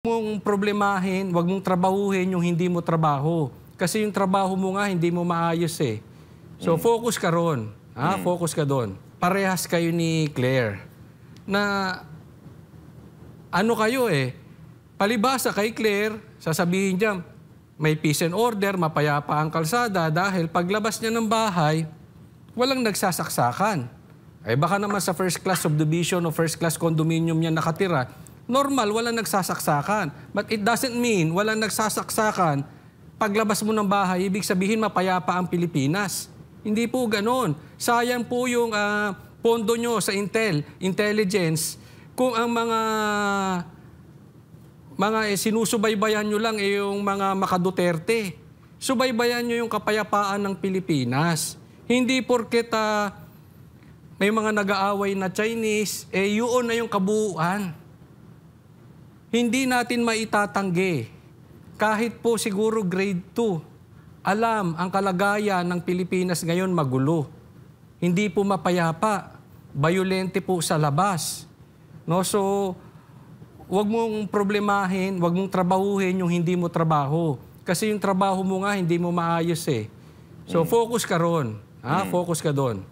Mong problemahin, wag mong trabahuhin yung hindi mo trabaho. Kasi yung trabaho mo nga hindi mo maayos eh. So focus ka ron. Focus ka doon. Parehas kayo ni Claire. Na ano kayo eh, palibasa kay Claire, sasabihin niya, may peace and order, mapayapa ang kalsada dahil paglabas niya ng bahay, walang nagsasaksakan. Ay baka naman sa first class subdivision o first class condominium niya nakatira, normal, walang nagsasaksakan. But it doesn't mean walang nagsasaksakan. Paglabas mo ng bahay, ibig sabihin mapayapa ang Pilipinas. Hindi po ganon. Sayang po yung pondo nyo sa intelligence kung ang mga sinusubaybayan nyo lang yung mga Duterte. Subaybayan nyo yung kapayapaan ng Pilipinas. Hindi porket may mga nag-aaway na Chinese, yun na yung kabuuan. Hindi natin maitatanggi. Kahit po siguro grade 2, alam ang kalagayan ng Pilipinas ngayon magulo. Hindi po mapayapa. Bayolente po sa labas. No? So, wag mong problemahin, wag mong trabahuhin yung hindi mo trabaho. Kasi yung trabaho mo nga hindi mo maayos eh. So, focus ka ron. Focus ka doon.